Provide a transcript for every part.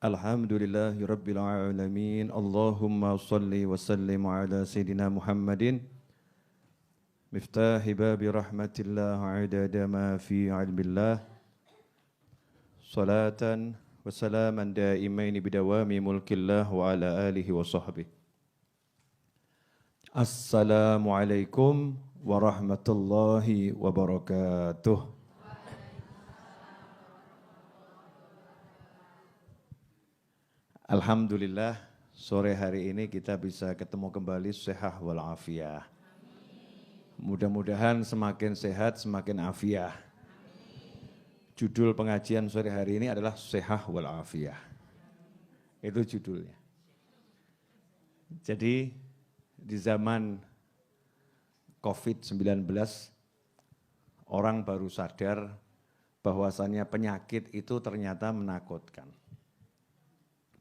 Alhamdulillahi Rabbil Alamin. Allahumma salli wa sallim ala Sayyidina Muhammadin miftahi babi rahmatillah adada ma fi ilmillah salatan wa salaman daimaini bidawami mulkillah wa ala alihi wa sahbihi. Assalamualaikum warahmatullahi wabarakatuh. Alhamdulillah, sore hari ini kita bisa ketemu kembali sehah wal afiyah. Mudah-mudahan semakin sehat, semakin afiyah. Judul pengajian sore hari ini adalah sehah wal afiyah. Itu judulnya. Jadi di zaman COVID-19, orang baru sadar bahwasannya penyakit itu ternyata menakutkan.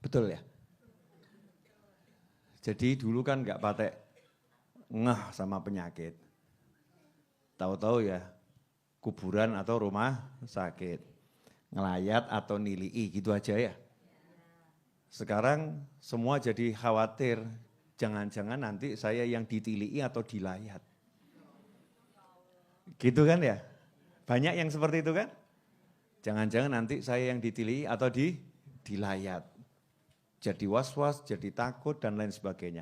Betul ya? Jadi dulu kan nggak patek ngeh sama penyakit. Tahu-tahu ya kuburan atau rumah sakit. Ngelayat atau nilii gitu aja ya. Sekarang semua jadi khawatir. Jangan-jangan nanti saya yang ditilii atau dilayat. Gitu kan ya? Banyak yang seperti itu kan? Jangan-jangan nanti saya yang ditilii atau dilayat. Jadi was-was, jadi takut, dan lain sebagainya.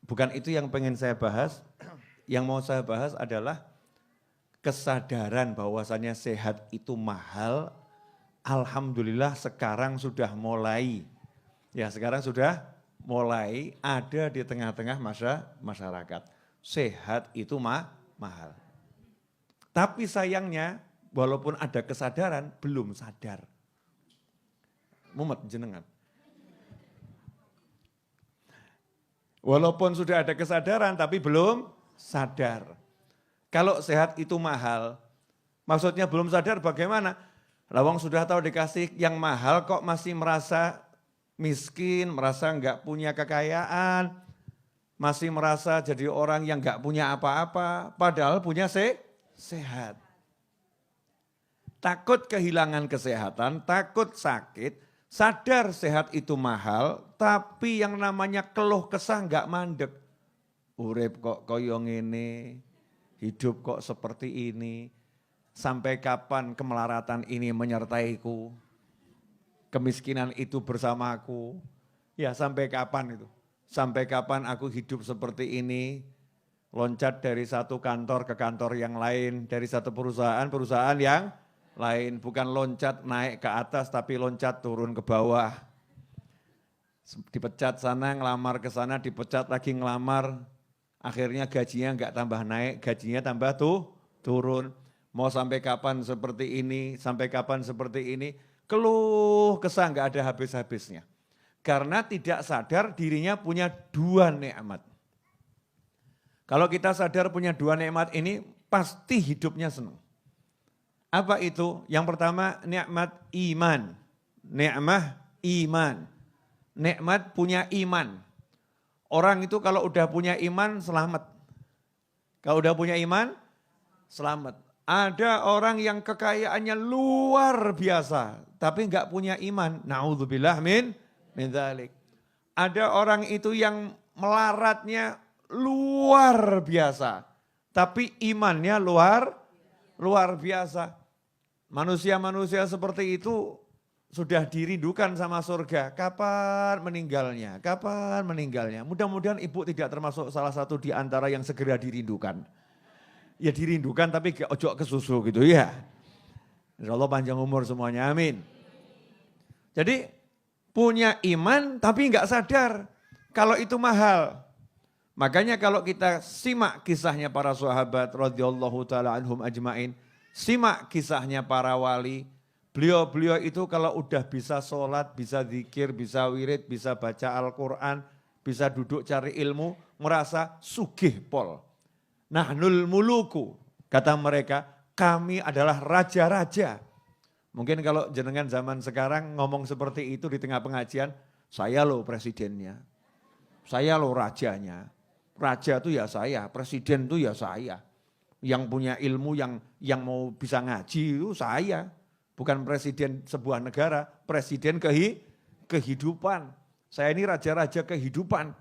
Bukan itu yang pengen saya bahas. Yang mau saya bahas adalah kesadaran bahwasannya sehat itu mahal. Alhamdulillah sekarang sudah mulai. Ya sekarang sudah mulai ada di tengah-tengah masyarakat. Sehat itu mahal. Tapi sayangnya walaupun ada kesadaran, belum sadar. Mumet jenengan. Walaupun sudah ada kesadaran tapi belum sadar. Kalau sehat itu mahal, maksudnya belum sadar bagaimana? Lawang sudah tahu dikasih yang mahal kok masih merasa miskin, merasa enggak punya kekayaan, masih merasa jadi orang yang enggak punya apa-apa, padahal punya sehat. Takut kehilangan kesehatan, takut sakit, sadar sehat itu mahal, tapi yang namanya keluh kesah enggak mandek. Urip kok koyo ngene, hidup kok seperti ini, sampai kapan kemelaratan ini menyertaiku, kemiskinan itu bersamaku, ya sampai kapan itu? Sampai kapan aku hidup seperti ini, loncat dari satu kantor ke kantor yang lain, dari satu perusahaan yang lain, bukan loncat naik ke atas tapi loncat turun ke bawah. Dipecat sana, ngelamar ke sana, dipecat lagi ngelamar, akhirnya gajinya enggak tambah naik, gajinya tambah turun. Mau sampai kapan seperti ini, sampai kapan seperti ini, keluh kesah enggak ada habis-habisnya. Karena tidak sadar dirinya punya dua nikmat. Kalau kita sadar punya dua nikmat ini, pasti hidupnya senang. Apa itu? Yang pertama nikmat iman. Nikmat iman. Nikmat punya iman. Orang itu kalau udah punya iman selamat. Kalau udah punya iman selamat. Ada orang yang kekayaannya luar biasa tapi enggak punya iman. Na'udzubillah min dzalik. Ada orang itu yang melaratnya luar biasa tapi imannya luar biasa. Manusia-manusia seperti itu sudah dirindukan sama surga. Kapan meninggalnya? Kapan meninggalnya? Mudah-mudahan ibu tidak termasuk salah satu di antara yang segera dirindukan. Ya dirindukan tapi ojo ke susu gitu ya. Insyaallah panjang umur semuanya, amin. Jadi punya iman tapi enggak sadar kalau itu mahal. Makanya kalau kita simak kisahnya para sahabat radhiyallahu taala anhum ajmain, simak kisahnya para wali, beliau-beliau itu kalau udah bisa sholat, bisa zikir, bisa wirid, bisa baca Al-Quran, bisa duduk cari ilmu, merasa sugih pol. Nahnul muluku, kata mereka, kami adalah raja-raja. Mungkin kalau jenengan zaman sekarang ngomong seperti itu di tengah pengajian, saya loh presidennya, saya loh rajanya. Raja itu ya saya, presiden itu ya saya. Yang punya ilmu, yang mau bisa ngaji itu saya. Bukan presiden sebuah negara, presiden kehidupan. Saya ini raja-raja kehidupan.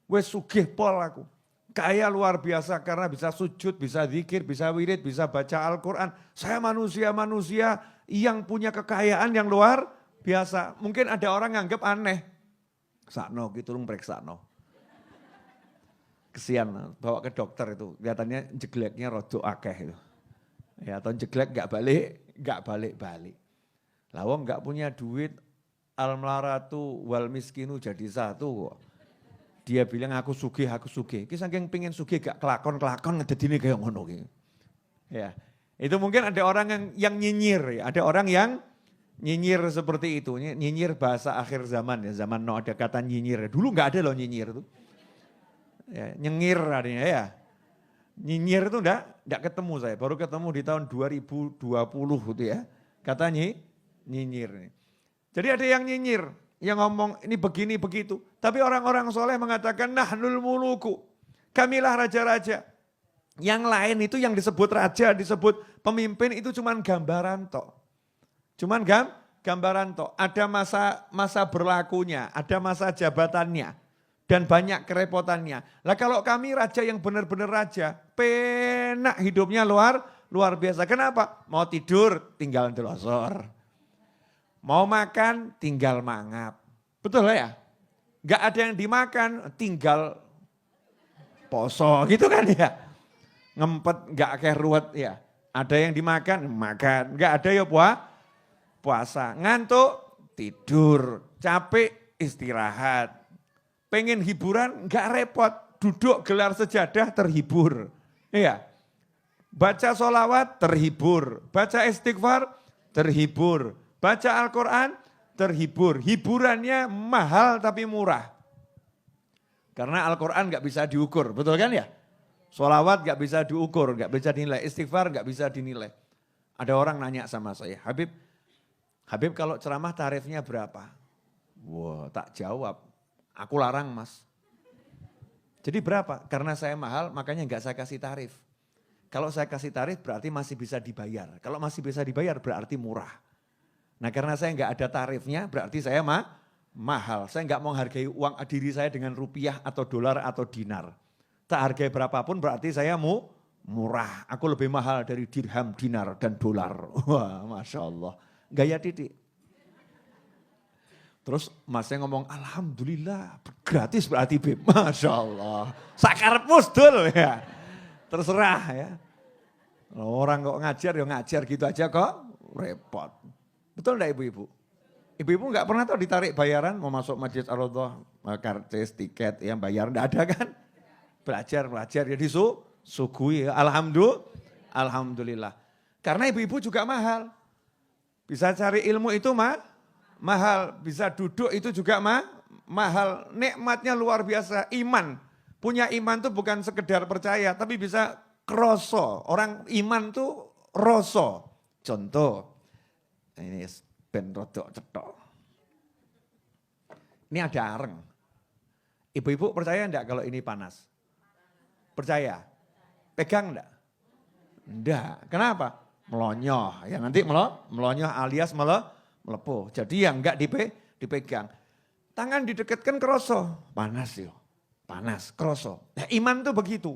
Wes sugih pol aku. Kaya luar biasa karena bisa sujud, bisa zikir, bisa wirid, bisa baca Al-Quran. Saya manusia-manusia yang punya kekayaan yang luar biasa. Mungkin ada orang nganggep aneh. Sakno gitu rung preksakno. Kesian bawa ke dokter itu. Kelihatannya jegleknya rodok akeh itu. Ya atau jeglek gak balik-balik. Lawang gak punya duit, al-mlaratu wal miskinu jadi satu kok. Dia bilang aku sugih. Ki saking pengen sugih gak kelakon ngededine kayak ngono ki. Ya. Itu mungkin ada orang yang nyinyir, ya. Ada orang yang nyinyir seperti itu. Nyinyir bahasa akhir zaman ya, zaman no ada kata nyinyir. Dulu gak ada loh nyinyir itu. Ya, nyengir artinya ya. Nyinyir itu enggak ketemu saya, baru ketemu di tahun 2020 gitu ya. Katanya nyinyir. Jadi ada yang nyinyir, yang ngomong ini begini begitu. Tapi orang-orang soleh mengatakan nahnul muluku, kamilah raja-raja. Yang lain itu yang disebut raja, disebut pemimpin itu cuman gambaran tok. Cuman gambaran tok. Ada masa berlakunya, ada masa jabatannya. Dan banyak kerepotannya. Lah kalau kami raja yang benar-benar raja, penak hidupnya luar biasa. Kenapa? Mau tidur tinggal delosor. Mau makan tinggal mangap. Betul ya? Gak ada yang dimakan tinggal poso gitu kan ya. Ngempet gak kayak ruwet ya. Ada yang dimakan, makan. Gak ada ya puasa. Ngantuk, tidur. Capek, istirahat. Pengen hiburan gak repot, duduk gelar sejadah terhibur. Iya. Baca sholawat terhibur, baca istighfar terhibur, baca Al-Quran terhibur. Hiburannya mahal tapi murah. Karena Al-Quran gak bisa diukur, betul kan ya? Sholawat gak bisa diukur, gak bisa dinilai, istighfar gak bisa dinilai. Ada orang nanya sama saya, Habib kalau ceramah tarifnya berapa? Wah tak jawab. Aku larang mas. Jadi berapa? Karena saya mahal makanya enggak saya kasih tarif. Kalau saya kasih tarif berarti masih bisa dibayar. Kalau masih bisa dibayar berarti murah. Nah karena saya enggak ada tarifnya berarti saya mahal. Saya enggak mau hargai uang diri saya dengan rupiah atau dolar atau dinar. Tak hargai berapapun berarti saya murah. Aku lebih mahal dari dirham, dinar dan dolar. Wah Masya Allah. Gaya titik. Terus masnya ngomong, alhamdulillah gratis berarti Beb. Masya Allah. Sakarepus dul ya. Terserah ya. Orang kok ngajar gitu aja kok repot. Betul enggak ibu-ibu? Ibu-ibu enggak pernah tahu ditarik bayaran mau masuk Masjid Ar-Raudhah, karcis, tiket yang bayar enggak ada kan? Belajar ya sugui ya. Alhamdulillah. Karena ibu-ibu juga mahal. Bisa cari ilmu itu mahal, bisa duduk itu juga mahal. Nikmatnya luar biasa, iman. Punya iman tuh bukan sekedar percaya, tapi bisa kroso. Orang iman tuh roso. Contoh, ini ben rodok cetok. Ini ada areng. Ibu-ibu percaya enggak kalau ini panas? Percaya? Pegang enggak? Enggak. Kenapa? Melonyoh. Ya nanti melonyoh alias melepuh. Jadi yang enggak dipegang. Tangan didekatkan kroso. Panas yo. Panas, kroso. Nah, iman tuh begitu.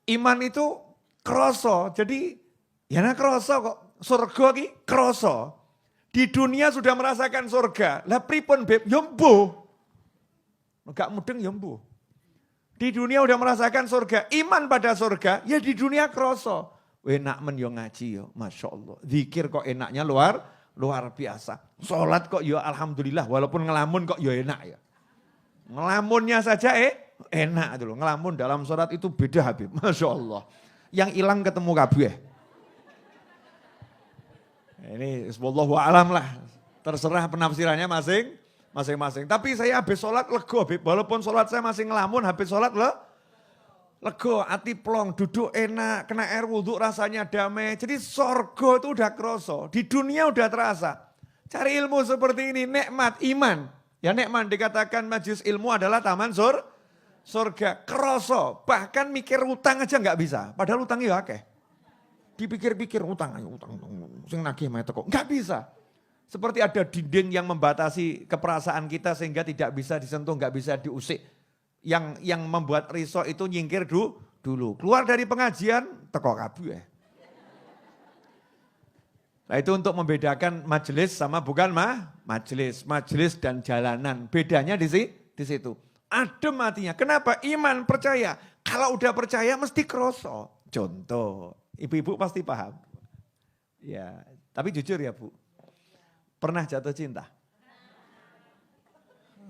Iman itu kroso. Jadi ya kroso kok. Surga ki kroso. Di dunia sudah merasakan surga. Lah pripun Beb? Yombo. Enggak mudeng yombo. Di dunia udah merasakan surga. Iman pada surga. Ya di dunia kroso. Enak men yo ngaji yo. Masya Allah. Zikir kok enaknya luar biasa. Sholat kok ya alhamdulillah walaupun ngelamun kok ya enak ya. Ngelamunnya saja enak itu loh. Ngelamun dalam sholat itu beda Habib. Masya Allah. Yang hilang ketemu kabeh. Ini wallahu a'lam lah. Terserah penafsirannya masing-masing. Tapi saya habis sholat lego Habib. Walaupun sholat saya masih ngelamun habis sholat lego, hati plong, duduk enak, kena air wudhu rasanya damai. Jadi sorgo itu udah kroso, di dunia udah terasa. Cari ilmu seperti ini, nikmat, iman. Ya nikmat dikatakan majelis ilmu adalah taman surga, kroso. Bahkan mikir utang aja nggak bisa, padahal utangnya ya akeh. Dipikir-pikir utang, sing nagih mae teko. Enggak bisa. Seperti ada dinding yang membatasi keperasaan kita sehingga tidak bisa disentuh, enggak bisa diusik. Yang membuat riso itu nyingkir dulu. Keluar dari pengajian, teko kabeh. Nah itu untuk membedakan majelis sama bukan majelis. Majelis dan jalanan. Bedanya di situ. Adem hatinya. Kenapa? Iman, percaya. Kalau udah percaya mesti kroso. Contoh, ibu-ibu pasti paham. Ya, tapi jujur ya Bu. Pernah jatuh cinta?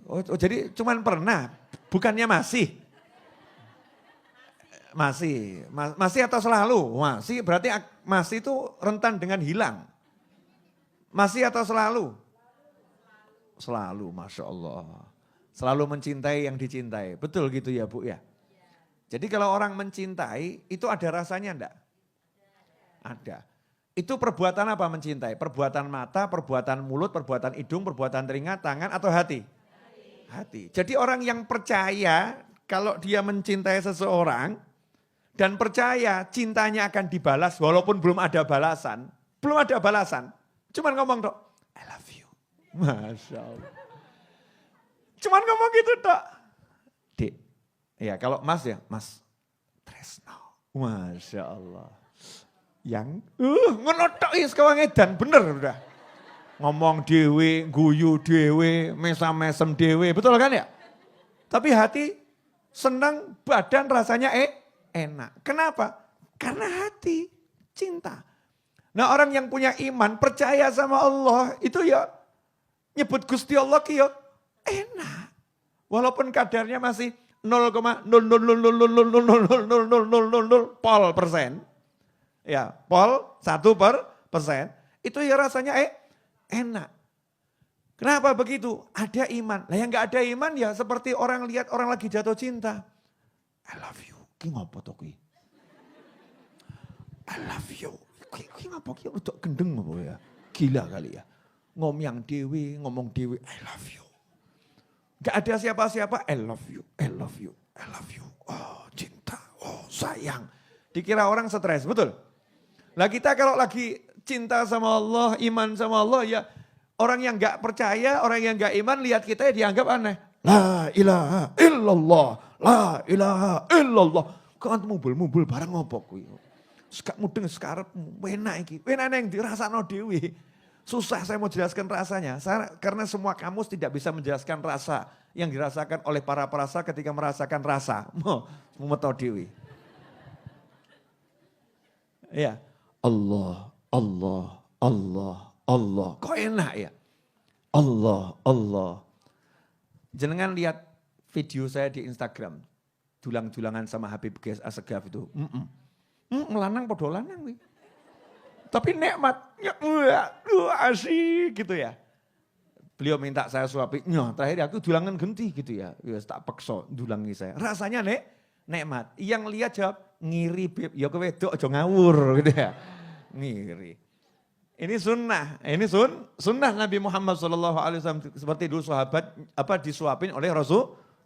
Oh jadi cuman pernah, bukannya masih? Masih atau selalu? Masih berarti masih itu rentan dengan hilang. Masih atau selalu? Selalu, Masya Allah. Selalu mencintai yang dicintai. Betul gitu ya Bu ya? Jadi kalau orang mencintai itu ada rasanya enggak? Ada. Itu perbuatan apa mencintai? Perbuatan mata, perbuatan mulut, perbuatan hidung, perbuatan telinga, tangan atau hati? Hati. Jadi orang yang percaya kalau dia mencintai seseorang dan percaya cintanya akan dibalas walaupun belum ada balasan. Belum ada balasan. Cuman ngomong dok, I love you. Masya Allah. Cuman ngomong gitu dok. Dek, ya kalau mas ya, mas Tresno. Masya Allah. Yang ngono tok is kawangedan bener udah. Ngomong dewe, guyu dewe, mesam-mesem dewe, betul kan ya? Tapi hati senang, badan rasanya enak. Kenapa? Karena hati cinta. Nah orang yang punya iman, percaya sama Allah, itu ya nyebut Gusti Allah ki ya enak. Walaupun kadarnya masih 0,00000000000% ya, 1%, itu ya rasanya enak. Kenapa begitu? Ada iman. Nah yang gak ada iman ya seperti orang lihat orang lagi jatuh cinta. I love you. Ki ngopo to kuwi? I love you. Ki ngopo ki udah gendeng apa ya? Gila kali ya. Ngomong dewe, I love you. Gak ada siapa-siapa, I love you, I love you, I love you. Oh cinta, oh sayang. Dikira orang stres, betul? Lah kita kalau lagi cinta sama Allah, iman sama Allah ya orang yang gak percaya, orang yang gak iman lihat kita ya dianggap aneh. La ilaha illallah, la ilaha illallah. Kok antum mubul barang ngopo kuwi? Sekak mudeng sekarepmu, enak iki. Enak yang dirasakno dhewe. Susah saya mau jelaskan rasanya, karena semua kamus tidak bisa menjelaskan rasa yang dirasakan oleh para perasa ketika merasakan rasa. Mau tahu dewi. Ya, Allah. Kok enak ya? Allah. Jenengan lihat video saya di Instagram, dulang-dulangan sama Habib Ges Assegaf itu. Lanang podo lanang nih. Tapi nikmatnya asik gitu ya. Beliau minta saya suapi, terakhir aku dulangan genti gitu ya. Ya tak paksa dulangi saya. Rasanya nikmat. Yang lihat jawab, ngiri beb, ya kewedok aja ngawur gitu ya. Ngiri. Ini sunnah, sunnah Nabi Muhammad SAW seperti dulu sahabat disuapin oleh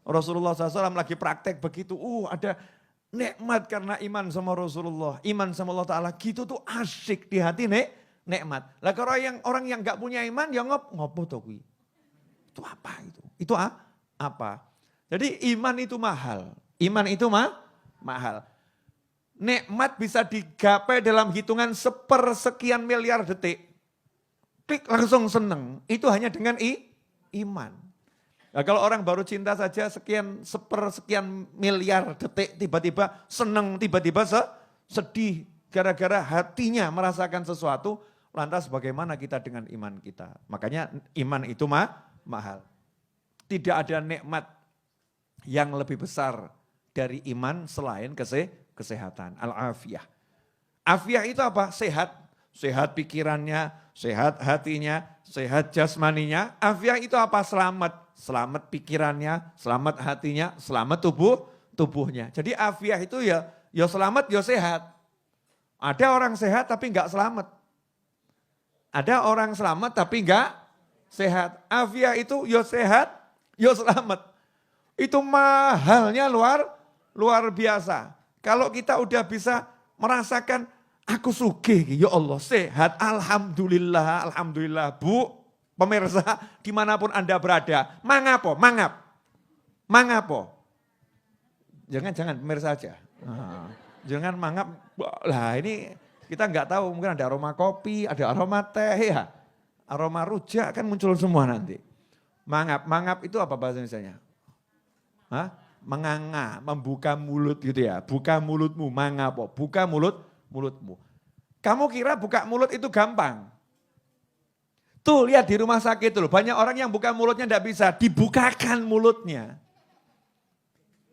Rasulullah SAW lagi praktek begitu. Ada nikmat karena iman sama Rasulullah, iman sama Allah Ta'ala, gitu tuh asyik di hati nikmat. Lah kalau orang yang gak punya iman, ya ngopo tuh kuwi. Itu apa itu? Itu apa? Jadi iman itu mahal. Mahal. Nikmat bisa digapai dalam hitungan sepersekian miliar detik. Klik langsung seneng. Itu hanya dengan iman. Nah, kalau orang baru cinta saja sepersekian miliar detik tiba-tiba seneng, tiba-tiba sedih. Gara-gara hatinya merasakan sesuatu, lantas bagaimana kita dengan iman kita. Makanya iman itu mahal. Tidak ada nikmat yang lebih besar dari iman selain kesehatan. Al-afiyah. Afiyah itu apa? Sehat. Sehat pikirannya, sehat hatinya, sehat jasmaninya. Afiyah itu apa? Selamat. Selamat pikirannya, selamat hatinya, selamat tubuhnya. Jadi afiyah itu ya selamat, ya sehat. Ada orang sehat tapi enggak selamat. Ada orang selamat tapi enggak sehat. Afiyah itu ya sehat, ya selamat. Itu mahalnya luar biasa. Kalau kita udah bisa merasakan Aku sugih, ya Allah, sehat, alhamdulillah, alhamdulillah. Bu, pemirsa, dimanapun Anda berada, mangapo, mangapo. Jangan pemirsa aja. Jangan mangap, lah ini kita nggak tahu, mungkin ada aroma kopi, ada aroma teh ya. Aroma rujak kan muncul semua nanti. Mangap itu apa bahasa Indonesianya? Hah? Menganga, membuka mulut gitu ya. Buka mulutmu, mangapo, buka mulutmu. Kamu kira buka mulut itu gampang? Tuh lihat di rumah sakit tuh, banyak orang yang buka mulutnya tidak bisa, dibukakan mulutnya.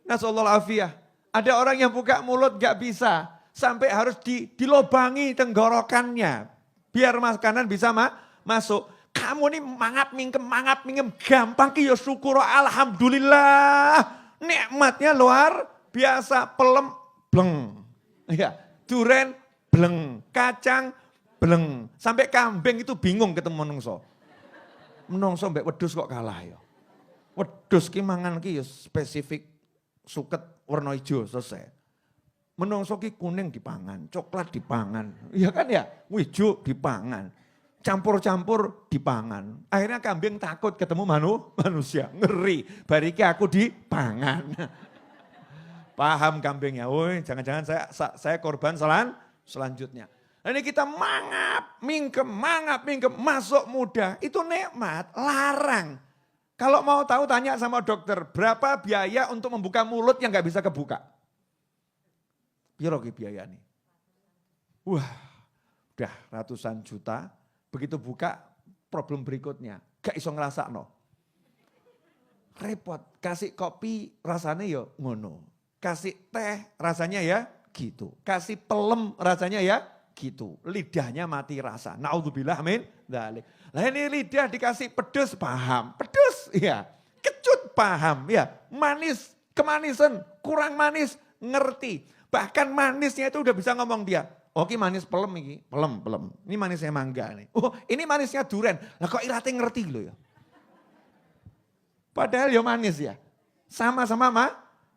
Nasallahu afiyah. Ada orang yang buka mulut gak bisa, sampai harus dilobangi tenggorokannya. Biar makanan bisa masuk. Kamu nih mangap mingkem, gampang ki ya syukur, alhamdulillah. Nikmatnya luar biasa, pelem, bleng. Ya, duren, bleng, kacang, bleng. Sampai kambing itu bingung ketemu menungso. Menungso mbek wedhus kok kalah ya. Wedhus ki mangan ki ya spesifik suket warna hijau selesai. Menungso ki kuning dipangan, coklat dipangan. Iya kan ya? Hijau dipangan. Campur-campur dipangan. Akhirnya kambing takut ketemu manusia. Ngeri, bariki aku dipangan. Paham kambingnya, woi jangan-jangan saya korban selanjutnya. Nah, ini kita mangap, mingkem, masuk muda. Itu nikmat, larang. Kalau mau tahu tanya sama dokter, berapa biaya untuk membuka mulut yang gak bisa kebuka? Piro ki biaya nih? Wah, udah ratusan juta. Begitu buka, problem berikutnya. Gak iso ngerasa no. Repot, kasih kopi rasanya ya ngono. Kasih teh rasanya ya gitu. Kasih pelem rasanya ya gitu. Lidahnya mati rasa. Naudzubillah min dzalik. Lah ini lidah dikasih pedes paham. Pedes ya. Kecut paham ya. Manis, kemanisan, kurang manis ngerti. Bahkan manisnya itu udah bisa ngomong dia. Oke manis pelem ini, pelem. Ini manisnya mangga nih. Oh ini manisnya duren. Lah kok irate ngerti loh ya. Padahal ya manis ya. Sama-sama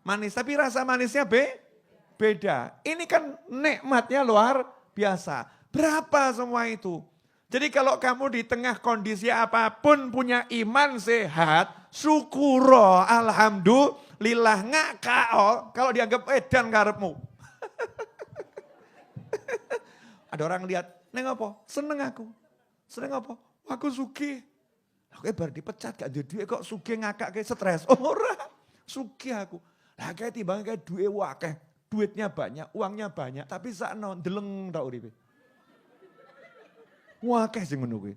manis, tapi rasa manisnya beda. Ini kan nikmatnya luar biasa. Berapa semua itu? Jadi kalau kamu di tengah kondisi apapun punya iman sehat, syukuro, alhamdulillah, ngakao kalau dianggap edan karepmu. Ada orang lihat, neng apa? Seneng aku. Seneng apa? Aku sugih. Aku baru dipecat gak ada duit kok sugih ngakak kayak stres. Ora, sugih aku. Lah kayak timbang kayak duit wakeh. Duitnya banyak, uangnya banyak. Tapi sakno deleng tak uripe. Wakeh sing ngono kuwi.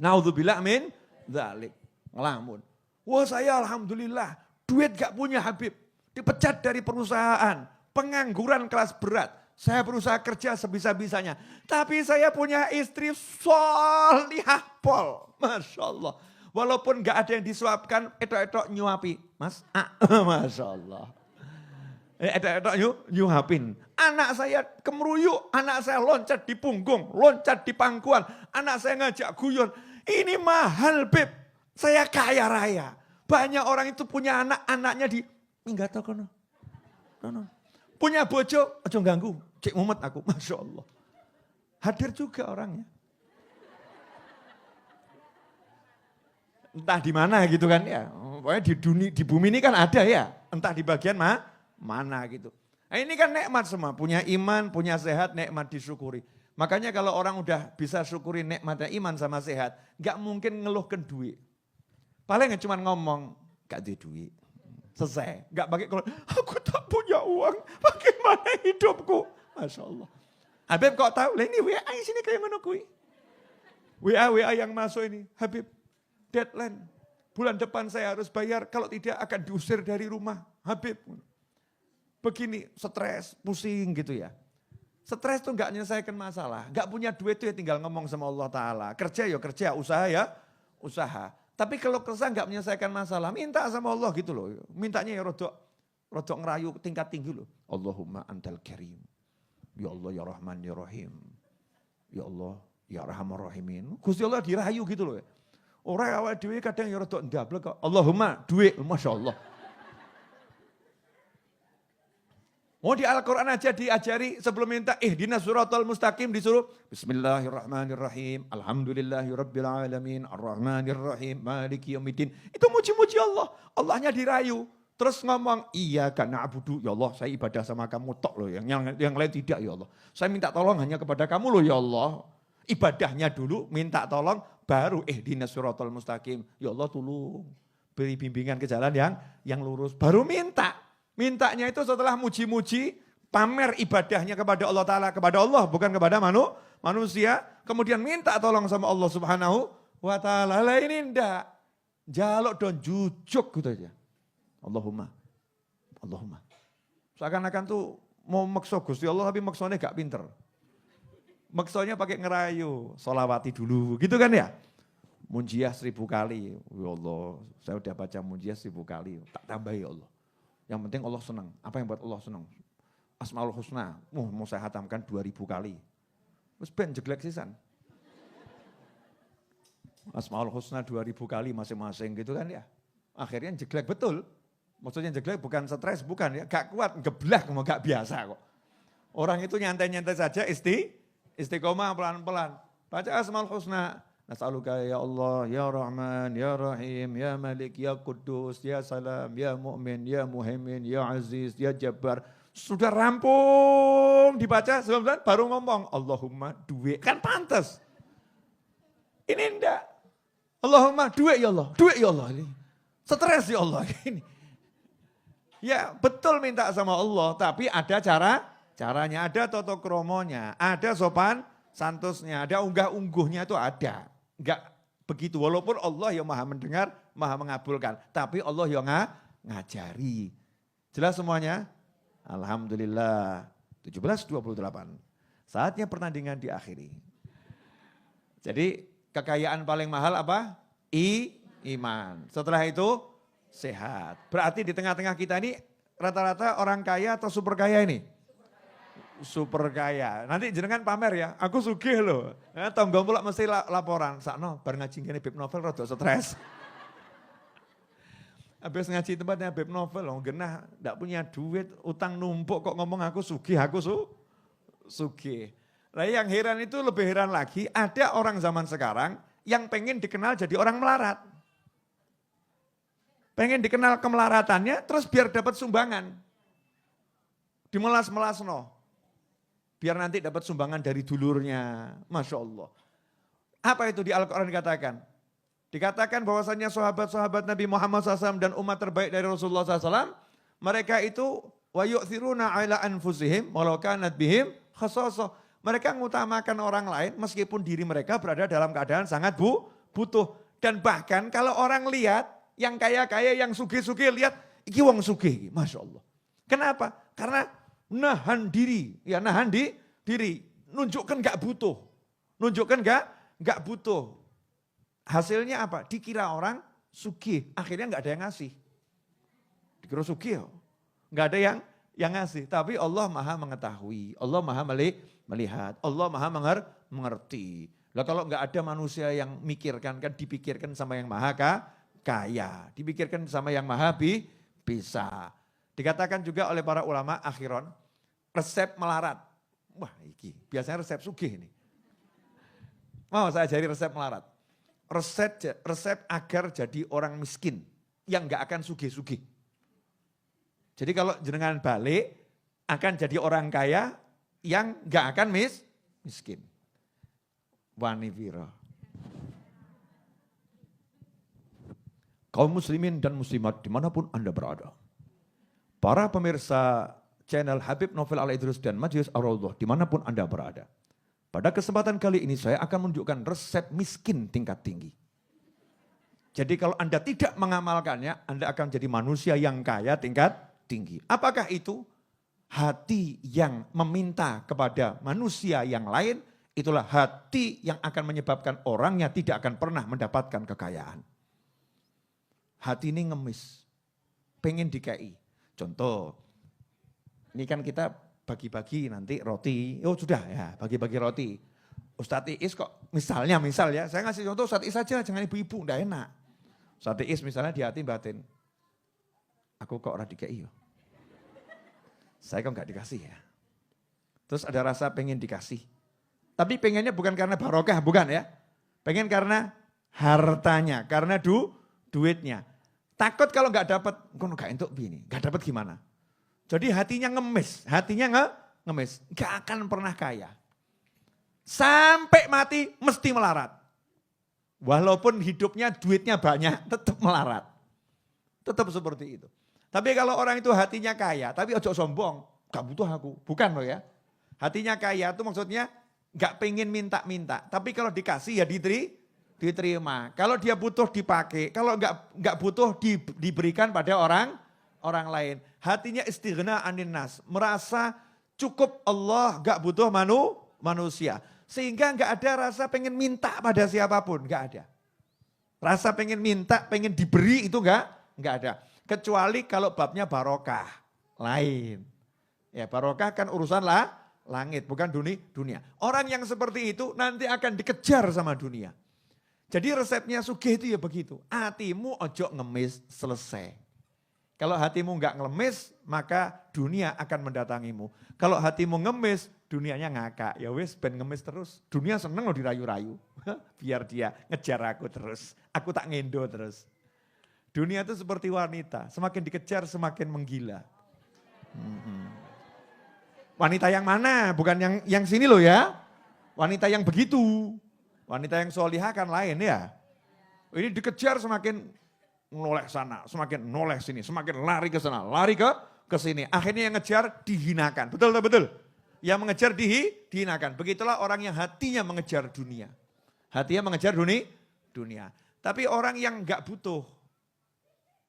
Naudzubillah min dzalik. Ngelamun. Wah saya alhamdulillah duit gak punya Habib. Dipecat dari perusahaan. Pengangguran kelas berat. Saya berusaha kerja sebisa-bisanya. Tapi saya punya istri solihah pol. Masya Allah. Walaupun gak ada yang disuapkan, etok-etok nyuapi. Mas, Masya Allah. Etok-etok nyuapin. Anak saya kemeruyuk, anak saya loncat di punggung, loncat di pangkuan. Anak saya ngajak guyon. Ini mahal Beb, saya kaya raya. Banyak orang itu punya anak, anaknya di, enggak tahu kono. Punya bojo, aja ganggu, cek mumet aku, Masya Allah. Hadir juga orangnya. Entah di mana gitu kan ya. Pokoknya di bumi ini kan ada ya. Entah di bagian mana gitu. Nah ini kan nikmat semua. Punya iman, punya sehat, nikmat disyukuri. Makanya kalau orang udah bisa syukuri nikmatnya iman sama sehat. Gak mungkin ngeluhkan duit. Paling cuma ngomong, gak ada duit. Selesai. Gak pakai kalau aku tak punya uang. Bagaimana hidupku? Masya Allah. Habib kok tahu? Lah ini WA sini kayak mana kui? WA yang masuk ini. Habib. Deadline, bulan depan saya harus bayar, kalau tidak akan diusir dari rumah. Habib, begini stres, pusing gitu ya. Stres tuh gak menyelesaikan masalah, gak punya duit tuh ya tinggal ngomong sama Allah Ta'ala. Kerja ya kerja, usaha ya usaha. Tapi kalau kerja gak menyelesaikan masalah, minta sama Allah gitu loh. Mintanya ya rodok ngerayu tingkat tinggi loh. Allahumma antal karim, ya Allah ya Rahman ya Rahim. Ya Allah ya Rahman Rahimin. Gusti Allah dirayu gitu loh ya. Orang awal duit kadang ya rodok ndablek kok. Allahumma duit, Masya Allah. Mau di Al-Quran aja diajari sebelum minta ihdinas siratal mustaqim disuruh Bismillahirrahmanirrahim. Alhamdulillahirabbil alamin. Arrahmanirrahim. Maliki yaumiddin. Itu muji-muji Allah. Allahnya dirayu. Terus ngomong, iyyaka na'budu. Ya Allah, saya ibadah sama kamu tok loh. Yang lain tidak ya Allah. Saya minta tolong hanya kepada kamu loh ya Allah. Ibadahnya dulu minta tolong baru ihdinas siratal mustaqim. Ya Allah tolong beri bimbingan ke jalan yang lurus. Baru minta. Mintanya itu setelah muji-muji, pamer ibadahnya kepada Allah Ta'ala. Kepada Allah, bukan kepada manusia. Kemudian minta tolong sama Allah Subhanahu wa Ta'ala. Lah ini enggak. Jaluk don jujuk gitu aja. Allahumma. Seakan-akan tuh mau maksa Gusti Allah tapi maksanya gak pinter. Maksudnya pakai ngerayu. Sholawati dulu gitu kan ya. Munjiah 1000 kali. Ya Allah, saya udah baca munjiah 1000 kali. Tak tambah ya Allah. Yang penting Allah senang. Apa yang buat Allah senang? Asmaul Husna. Mau saya hatamkan 2000 kali. Terus ben jeglek sisan. Asmaul Husna 2000 kali masing-masing gitu kan ya. Akhirnya jeglek betul. Maksudnya jeglek bukan stres, bukan ya. Gak kuat, geblak, gak biasa kok. Orang itu nyantai-nyantai saja istiqomah pelan-pelan. Baca Asmaul Husna. Nas'aluka ya Allah, ya Rahman, ya Rahim, ya Malik, ya Kudus, ya Salam, ya Mu'min, ya Muhaimin, ya Aziz, ya Jabbar. Sudah rampung dibaca, sebelum baru ngomong, Allahumma duit, kan pantas. Ini enggak. Allahumma duit ya Allah. Ini. Stres ya Allah. Ini. Ya betul minta sama Allah, tapi ada caranya, ada toto kromonya, ada sopan santusnya, ada unggah-ungguhnya itu ada. Enggak begitu, walaupun Allah yang maha mendengar, maha mengabulkan. Tapi Allah yang ngajari. Jelas semuanya? Alhamdulillah. 17:28. Saatnya pertandingan diakhiri. Jadi kekayaan paling mahal apa? Iman. Setelah itu sehat. Berarti di tengah-tengah kita ini rata-rata orang kaya atau super kaya ini? Super kaya. Nanti jenengan pamer ya, aku sugih loh. Tonggo pula mesti laporan. Sakno bar ngaji ngene Beb Novel rada stres. Habis ngaji tempatnya Beb Novel loh, genah ndak punya duit, utang numpuk kok ngomong aku sugih, sugih. Nah yang heran itu lebih heran lagi, ada orang zaman sekarang yang pengen dikenal jadi orang melarat. Pengen dikenal kemelaratannya terus biar dapat sumbangan. Dimelas-melas no. Biar nanti dapat sumbangan dari dulurnya. Masya Allah. Apa itu di Al-Quran dikatakan? Dikatakan bahwasannya sahabat-sahabat Nabi Muhammad SAW dan umat terbaik dari Rasulullah SAW. Mereka itu wa yu'thiruna ala anfusihim walau kanat bihim khasasah. Mereka mengutamakan orang lain meskipun diri mereka berada dalam keadaan sangat butuh. Dan bahkan kalau orang lihat yang kaya-kaya, yang sugih-sugih lihat, iki wong sugih. Masya Allah. Kenapa? Karena nahan diri, nunjukkan gak butuh, gak butuh. Hasilnya apa? Dikira orang sugih, akhirnya gak ada yang ngasih. Dikira sugih, gak ada yang ngasih. Tapi Allah maha mengetahui, Allah maha melihat, Allah maha mengerti. Lah kalau gak ada manusia yang mikirkan, kan dipikirkan sama yang maha kaya, dipikirkan sama yang maha bisa. Dikatakan juga oleh para ulama akhiron, resep melarat. Wah iki, biasanya resep sugih ini. Mau saya ajari resep melarat. Resep agar jadi orang miskin, yang gak akan sugih-sugih. Jadi kalau jenengan balik, akan jadi orang kaya, yang gak akan miskin. Wani viro. Kaum muslimin dan muslimat dimanapun Anda berada. Para pemirsa channel Habib Novel Al-Idrus dan Majelis Ar-Raudhah dimanapun Anda berada. Pada kesempatan kali ini saya akan menunjukkan resep miskin tingkat tinggi. Jadi kalau Anda tidak mengamalkannya, Anda akan jadi manusia yang kaya tingkat tinggi. Apakah itu? Hati yang meminta kepada manusia yang lain, itulah hati yang akan menyebabkan orangnya tidak akan pernah mendapatkan kekayaan. Hati ini ngemis, pengen dikai. Contoh, ini kan kita bagi-bagi nanti roti, oh sudah ya bagi-bagi roti. Ustadz Iis kok misal ya, saya ngasih contoh Ustadz Iis saja, jangan ibu-ibu, enggak enak. Ustadz Iis misalnya di hati batin, aku kok ora dikei yo. saya kok nggak dikasih ya. Terus ada rasa pengen dikasih. Tapi pengennya bukan karena barokah, bukan ya. Pengen karena hartanya, karena duitnya. Takut kalau nggak dapat, kono gak entuk bini, nggak dapat gimana? Jadi hatinya ngemis, ngemis, nggak akan pernah kaya. Sampai mati mesti melarat. Walaupun hidupnya duitnya banyak, tetap melarat. Tetap seperti itu. Tapi kalau orang itu hatinya kaya, tapi ojo sombong, gak butuh aku, bukan loh ya. Hatinya kaya itu maksudnya gak pengen minta-minta, tapi kalau dikasih ya diterima. Kalau dia butuh dipakai, kalau nggak butuh diberikan pada orang lain. Hatinya istighna anin nas, merasa cukup Allah, nggak butuh manusia. Sehingga nggak ada rasa pengen minta pada siapapun, nggak ada. Rasa pengen minta, pengen diberi itu nggak ada. Kecuali kalau babnya barokah, lain. Ya barokah kan urusan langit, bukan dunia. Orang yang seperti itu nanti akan dikejar sama dunia. Jadi resepnya sugih itu ya begitu. Hatimu ojo ngemis, selesai. Kalau hatimu nggak ngemis, maka dunia akan mendatangimu. Kalau hatimu ngemis, dunianya ngakak. Ya wis ben ngemis terus. Dunia seneng loh dirayu-rayu. Biar dia ngejar aku terus. Aku tak ngendo terus. Dunia itu seperti wanita. Semakin dikejar semakin menggila. Wanita yang mana? Bukan yang sini loh ya. Wanita yang begitu. Wanita yang solihah kan lain ya. Ini dikejar semakin noleh sana, semakin noleh sini, semakin lari ke sana, lari ke sini. Akhirnya yang ngejar dihinakan. Betul. Yang mengejar dihinakan. Begitulah orang yang hatinya mengejar dunia. Hatinya mengejar dunia. Tapi orang yang enggak butuh.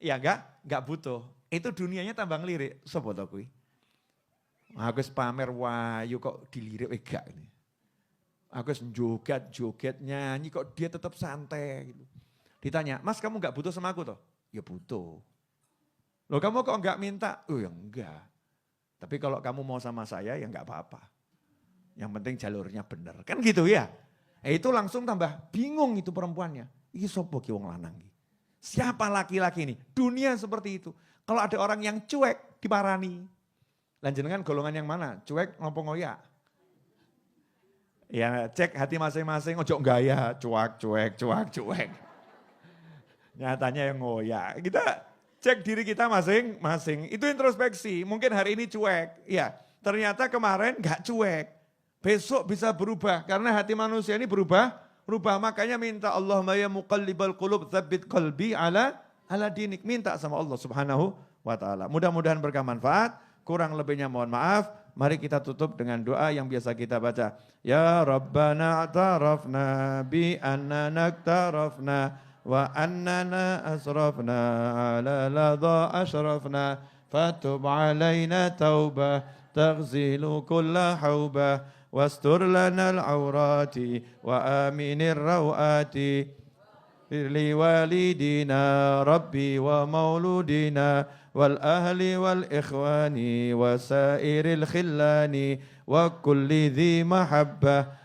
Ya enggak butuh. Itu dunianya tambah ngelirik. Sopo to kuwi? Aku pamer wayu kok dilirik enggak ini. Aku joget nyanyi kok dia tetap santai gitu. Ditanya, Mas kamu enggak butuh sama aku toh? Ya butuh. Loh kamu kok enggak minta? Oh ya enggak. Tapi kalau kamu mau sama saya ya enggak apa-apa. Yang penting jalurnya benar. Kan gitu ya. Itu langsung tambah bingung itu perempuannya. Iki sopo ki wong lanang iki? Siapa laki-laki ini? Dunia seperti itu. Kalau ada orang yang cuek diparani. Lanjenengan golongan yang mana? Cuek ngopo ngoyak? Ya cek hati masing-masing, ojo gaya, cuek. Nyatanya yang ngoyak. Kita cek diri kita masing-masing. Itu introspeksi, mungkin hari ini cuek. Ya ternyata kemarin gak cuek. Besok bisa berubah, karena hati manusia ini berubah. Makanya minta Allahumma ya muqallibal qulub tsabbit qalbi ala dinik. Minta sama Allah subhanahu wa ta'ala. Mudah-mudahan bermanfaat, kurang lebihnya mohon maaf. Mari kita tutup dengan doa yang biasa kita baca. Ya Rabbana a'tarafna bi annana aktarafna wa annana asrafna ala ladha ashrafna fatub alaina taubah taghzilu kulla haubah wastur lana al-awrati wa aminir rawati li walidina rabbi wa mauludina wal ahli wal ikhwani wa sairil khillani wa kulli dhi mahabbah